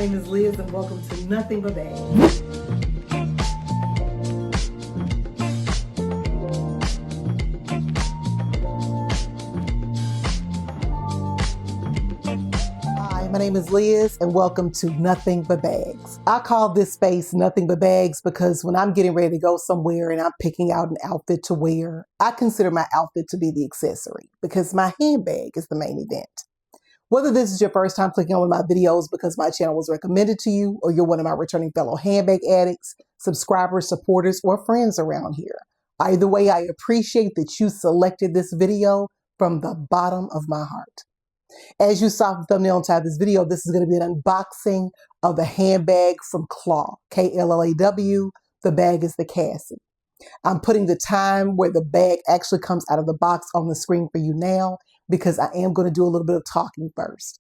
name is Liz and welcome to Nothing But Bags. Hi, my name is Liz and welcome to Nothing But Bags. I call this space Nothing But Bags because when I'm getting ready to go somewhere and I'm picking out an outfit to wear, I consider my outfit to be the accessory because my handbag is the main event. Whether this is your first time clicking on one of my videos because my channel was recommended to you, or you're one of my returning fellow handbag addicts, subscribers, supporters, or friends around here, either way, I appreciate that you selected this video from the bottom of my heart. As you saw from the thumbnail on top of this video, this is going to be an unboxing of the handbag from KLLAW, KLLAW. The bag is the Cassie. I'm putting the time where the bag actually comes out of the box on the screen for you now, because I am going to do a little bit of talking first,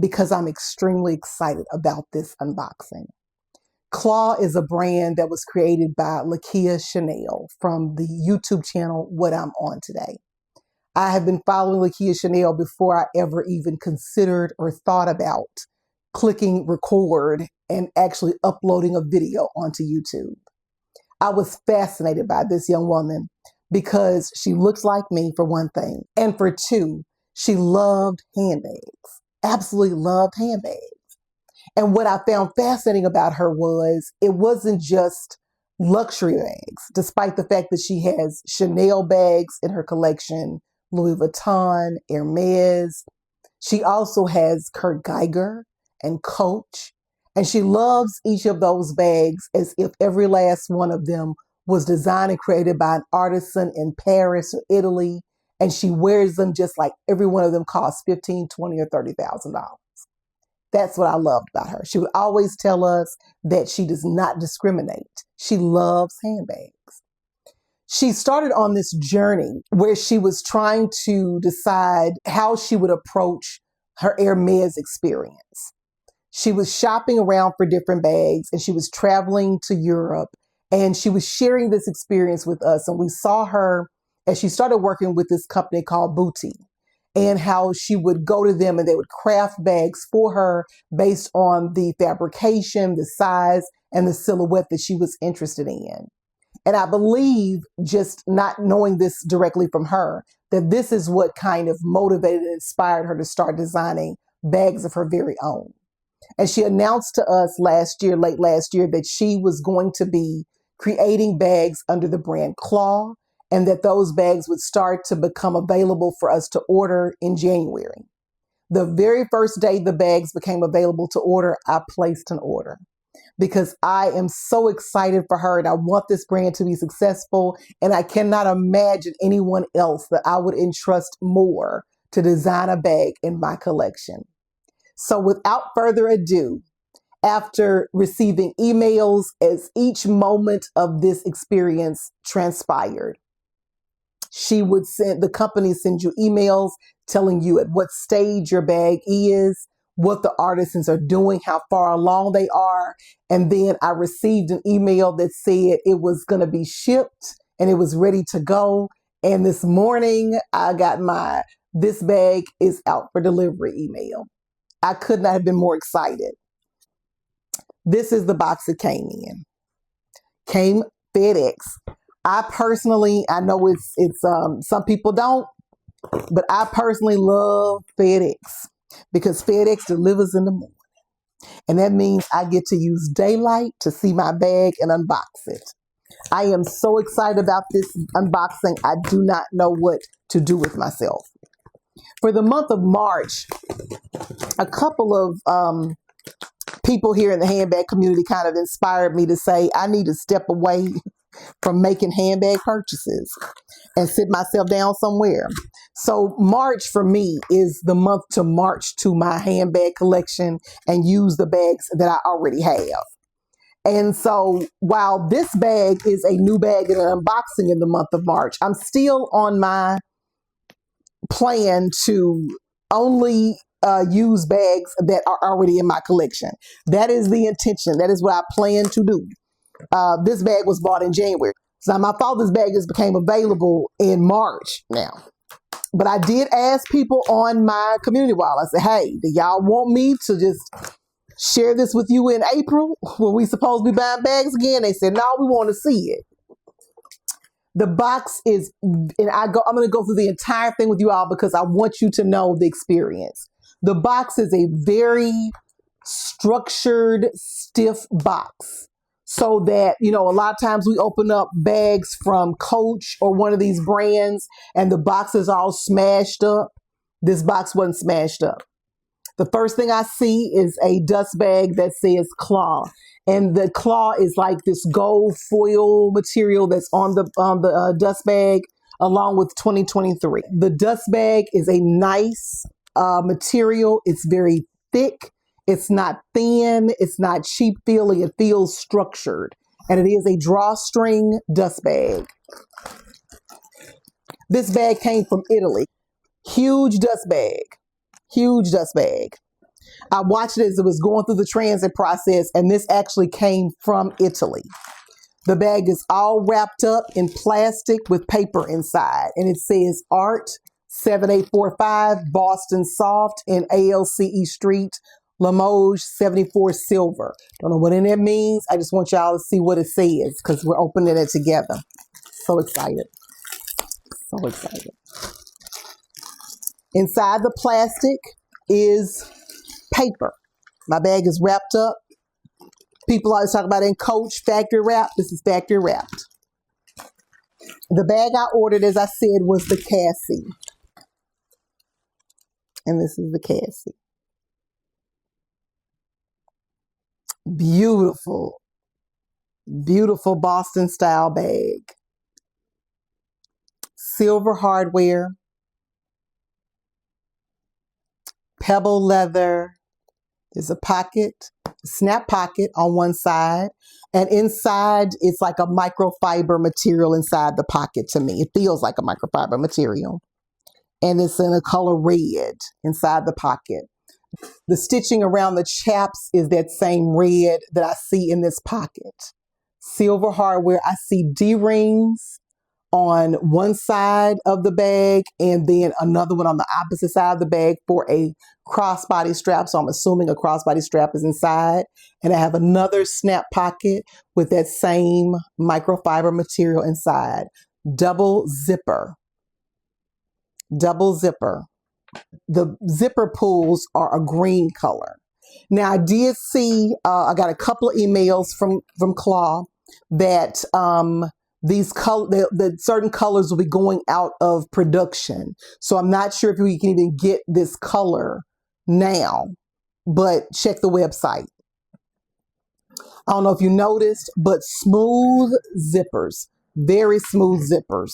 because I'm extremely excited about this unboxing. KLLAW is a brand that was created by Chanel from the YouTube channel WhatImOnToday. I have been following Chanel before I ever even considered or thought about clicking record and actually uploading a video onto YouTube. I was fascinated by this young woman because she looks like me, for one thing, and for two, she loved handbags, absolutely loved handbags. And what I found fascinating about her was it wasn't just luxury bags, despite the fact that she has Chanel bags in her collection, Louis Vuitton, Hermes. She also has Kurt Geiger and Coach, and she loves each of those bags as if every last one of them was designed and created by an artisan in Paris or Italy, and she wears them just like every one of them costs $15,000, $20,000, or $30,000. That's what I loved about her. She would always tell us that she does not discriminate. She loves handbags. She started on this journey where she was trying to decide how she would approach her Hermes experience. She was shopping around for different bags and she was traveling to Europe, and she was sharing this experience with us. And we saw her as she started working with this company called Booty, and how she would go to them and they would craft bags for her based on the fabrication, the size, and the silhouette that she was interested in. And I believe, just not knowing this directly from her, that this is what kind of motivated and inspired her to start designing bags of her very own. And she announced to us late last year, that she was going to be creating bags under the brand KLLAW, and that those bags would start to become available for us to order in January. The very first day the bags became available to order, I placed an order because I am so excited for her and I want this brand to be successful. And I cannot imagine anyone else that I would entrust more to design a bag in my collection. So without further ado, after receiving emails as each moment of this experience transpired, the company sends you emails telling you at what stage your bag is, what the artisans are doing, how far along they are. And then I received an email that said it was going to be shipped and it was ready to go. And this morning I got my "this bag is out for delivery" email. I could not have been more excited. This is the box it came in. Came FedEx. I know it's some people don't, but I personally love FedEx because FedEx delivers in the morning. And that means I get to use daylight to see my bag and unbox it. I am so excited about this unboxing. I do not know what to do with myself. For the month of March, a couple of people here in the handbag community kind of inspired me to say I need to step away from making handbag purchases and sit myself down somewhere. So March for me is the month to march to my handbag collection and use the bags that I already have. And so while this bag is a new bag and an unboxing in the month of March, I'm still on my plan to only use bags that are already in my collection. That is the intention. That is what I plan to do. This bag was bought in January. So my father's bag just became available in March now. But I did ask people on my community wall. I said, hey, do y'all want me to just share this with you in April when we supposed to be buying bags again. They said, no, we want to see it. The box is, and I'm going to go through the entire thing with you all because I want you to know the experience. The box is a very structured, stiff box. So that, you know, a lot of times we open up bags from Coach or one of these brands and the box is all smashed up. This box wasn't smashed up. The first thing I see is a dust bag that says KLLAW. And the KLLAW is like this gold foil material that's on the dust bag along with 2023. The dust bag is a nice material. It's very thick. It's not thin. It's not cheap feeling. It feels structured. And it is a drawstring dust bag. This bag came from Italy. Huge dust bag. Huge dust bag. I watched it as it was going through the transit process, and this actually came from Italy. The bag is all wrapped up in plastic with paper inside, and it says Art 7845 Boston Soft in ALCE Street, Limoges 74 Silver. Don't know what any of that means. I just want y'all to see what it says because we're opening it together. So excited. So excited. Inside the plastic is paper. My bag is wrapped up. People always talk about in Coach factory wrap. This is factory wrapped. The bag I ordered, as I said, was the Cassie. And this is the Cassie. Beautiful, beautiful Boston style bag. Silver hardware. Pebble leather. There's a pocket, snap pocket on one side, and inside it's like a microfiber material inside the pocket to me. It feels like a microfiber material. And it's in a color red inside the pocket. The stitching around the chaps is that same red that I see in this pocket. Silver hardware. I see D-rings on one side of the bag and then another one on the opposite side of the bag for a crossbody strap. So I'm assuming a crossbody strap is inside. And I have another snap pocket with that same microfiber material inside. Double zipper. Double zipper. The zipper pulls are a green color. Now I did see, I got a couple of emails from KLLAW that the certain colors will be going out of production. So I'm not sure if we can even get this color now, but check the website. I don't know if you noticed, but smooth zippers, very smooth zippers,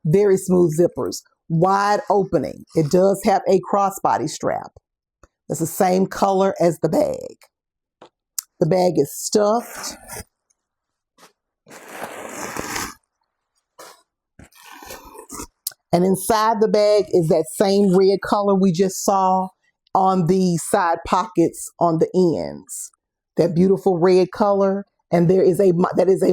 very smooth zippers, wide opening. It does have a crossbody strap. It's the same color as the bag. The bag is stuffed. And inside the bag is that same red color we just saw on the side pockets on the ends. That beautiful red color. And that is a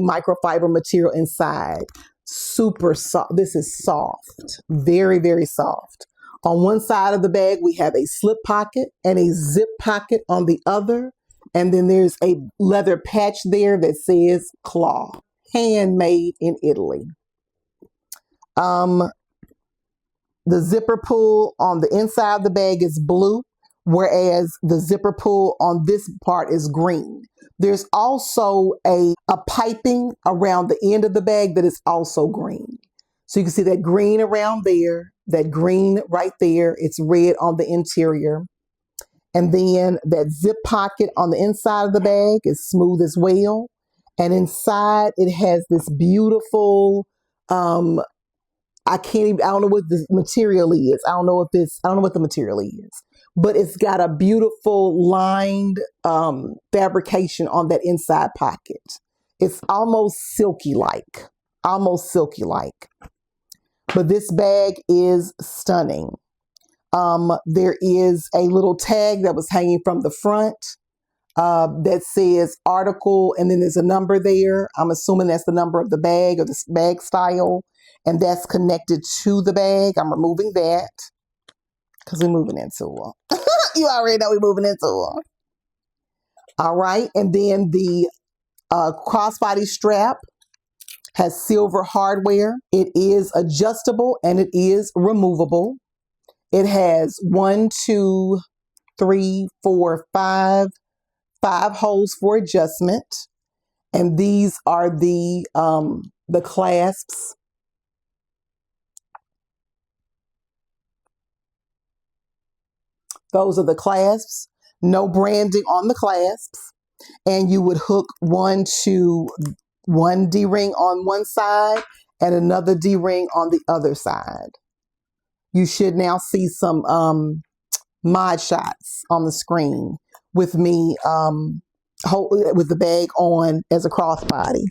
microfiber material inside. Super soft. This is soft. Very, very soft. On one side of the bag, we have a slip pocket and a zip pocket on the other. And then there's a leather patch there that says KLLAW, handmade in Italy. The zipper pull on the inside of the bag is blue, whereas the zipper pull on this part is green. There's also a piping around the end of the bag that is also green. So you can see that green around there, that green right there. It's red on the interior. And then that zip pocket on the inside of the bag is smooth as well. And inside it has this beautiful, I don't know what the material is. I don't know what the material is, but it's got a beautiful lined fabrication on that inside pocket. It's almost silky-like, but this bag is stunning. There is a little tag that was hanging from the front that says article, and then there's a number there. I'm assuming that's the number of the bag or the bag style. And that's connected to the bag. I'm removing that. because we're moving into them. You already know we're moving into them. All right, and then the crossbody strap has silver hardware. It is adjustable and it is removable. It has 1, 2, 3, 4, 5 holes for adjustment, and these are the clasps. Those are the clasps. No branding on the clasps, and you would hook one D-ring on one side and another D-ring on the other side. You should now see some mod shots on the screen with me with the bag on as a crossbody.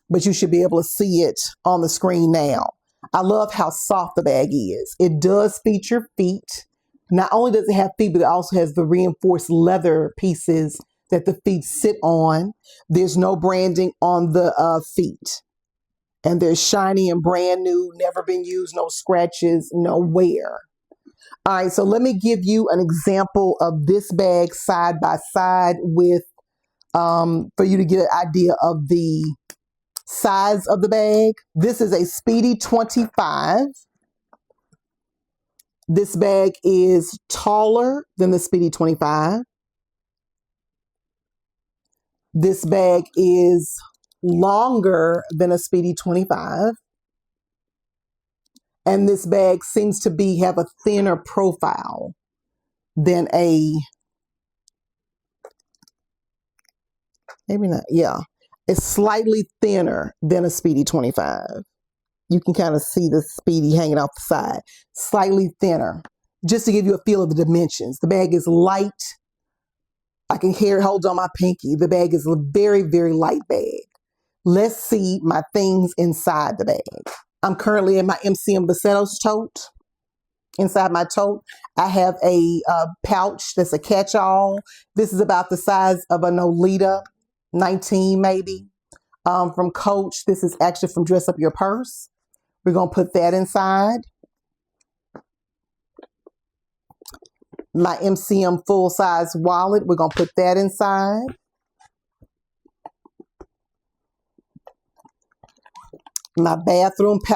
But you should be able to see it on the screen now. I love how soft the bag is. It does feature feet. Not only does it have feet, but it also has the reinforced leather pieces that the feet sit on. There's no branding on the feet. And they're shiny and brand new, never been used, no scratches, no wear. All right, so let me give you an example of this bag side by side with, for you to get an idea of the size of the bag. This is a Speedy 25. This bag is taller than the Speedy 25. This bag is longer than a Speedy 25. And this bag seems to have a thinner profile than maybe not, yeah. It's slightly thinner than a Speedy 25. You can kind of see the Speedy hanging off the side. Slightly thinner, just to give you a feel of the dimensions. The bag is light. I can carry it, hold on my pinky. The bag is a very, very light bag. Let's see my things inside the bag. I'm currently in my MCM Basettos tote. Inside my tote, I have a pouch that's a catch-all. This is about the size of a Nolita 19 maybe. From Coach. This is actually from Dress Up Your Purse. We're going to put that inside. My MCM full-size wallet, we're going to put that inside. My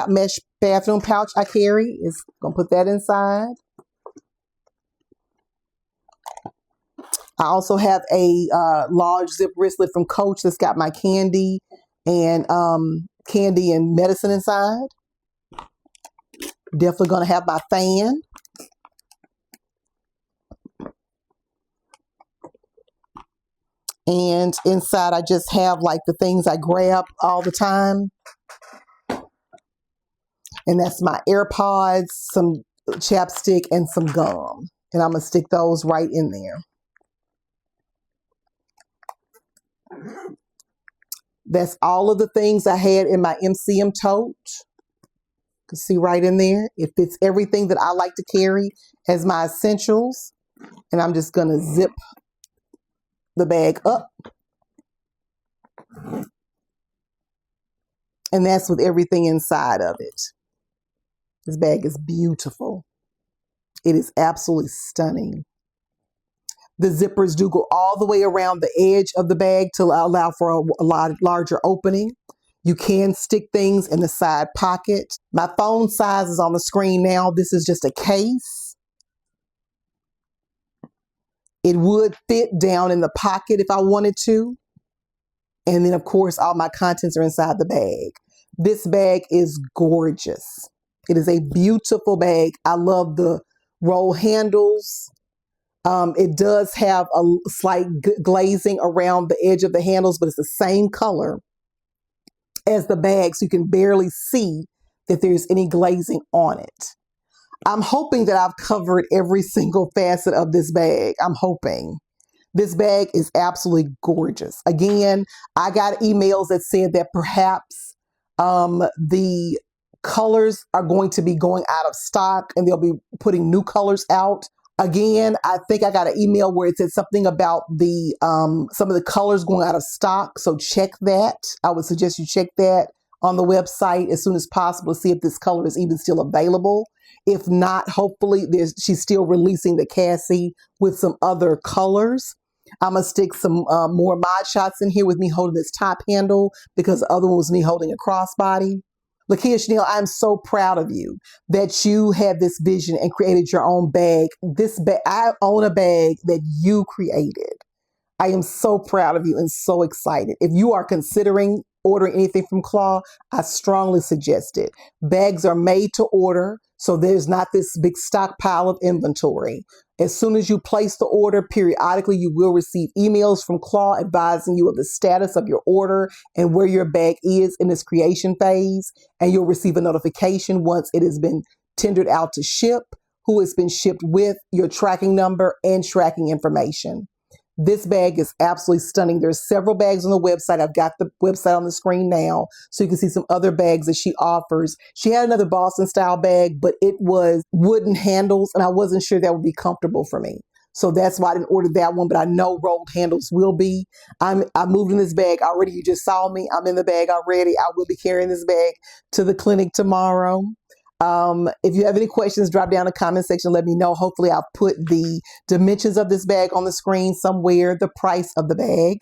mesh bathroom pouch I carry is going to put that inside. I also have a large zip wristlet from Coach that's got my candy and medicine inside. Definitely going to have my fan. And inside I just have like the things I grab all the time. And that's my AirPods, some chapstick, and some gum. And I'm going to stick those right in there. That's all of the things I had in my MCM tote. You can see right in there. It fits everything that I like to carry as my essentials. And I'm just going to zip the bag up. And that's with everything inside of it. This bag is beautiful. It is absolutely stunning. The zippers do go all the way around the edge of the bag to allow for a lot larger opening. You can stick things in the side pocket. My phone size is on the screen now. This is just a case. It would fit down in the pocket if I wanted to. And then, of course, all my contents are inside the bag. This bag is gorgeous. It is a beautiful bag. I love the roll handles. It does have a slight glazing around the edge of the handles, but it's the same color as the bag, so you can barely see that there's any glazing on it. I'm hoping that I've covered every single facet of this bag. I'm hoping. This bag is absolutely gorgeous. Again, I got emails that said that perhaps the colors are going to be going out of stock and they'll be putting new colors out. Again, I think I got an email where it said something about the some of the colors going out of stock. So check that. I would suggest you check that on the website as soon as possible to see if this color is even still available. If not, hopefully she's still releasing the Cassie with some other colors. I'm going to stick some more mod shots in here with me holding this top handle because the other one was me holding a crossbody. Lakia Chanel, I'm so proud of you that you had this vision and created your own bag. This bag, I own a bag that you created. I am so proud of you and so excited. If you are considering ordering anything from KLLAW, I strongly suggest it. Bags are made to order, so there's not this big stockpile of inventory. As soon as you place the order, periodically you will receive emails from KLLAW advising you of the status of your order and where your bag is in its creation phase. And you'll receive a notification once it has been tendered out to ship, who it's been shipped with, your tracking number, and tracking information. This bag is absolutely stunning. There's several bags on the website. I've got the website on the screen now, so you can see some other bags that she offers. She had another Boston style bag, but it was wooden handles, and I wasn't sure that would be comfortable for me. So that's why I didn't order that one, but I know rolled handles will be. I moved in this bag already. You just saw me. I'm in the bag already. I will be carrying this bag to the clinic tomorrow. If you have any questions, drop down in the comment section. Let me know. Hopefully I'll put the dimensions of this bag on the screen somewhere, the price of the bag.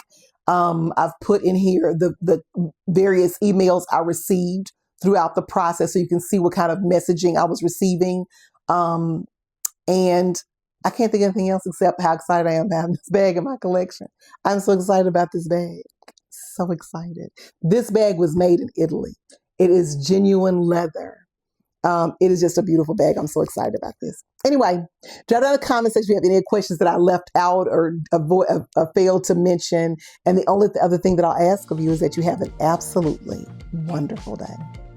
I've put in here the various emails I received throughout the process so you can see what kind of messaging I was receiving. And I can't think of anything else except how excited I am about this bag in my collection. I'm so excited about this bag. So excited. This bag was made in Italy. It is genuine leather. It is just a beautiful bag. I'm so excited about this. Anyway, drop down in the comment section if you have any questions that I left out or failed to mention. And the only other thing that I'll ask of you is that you have an absolutely wonderful day.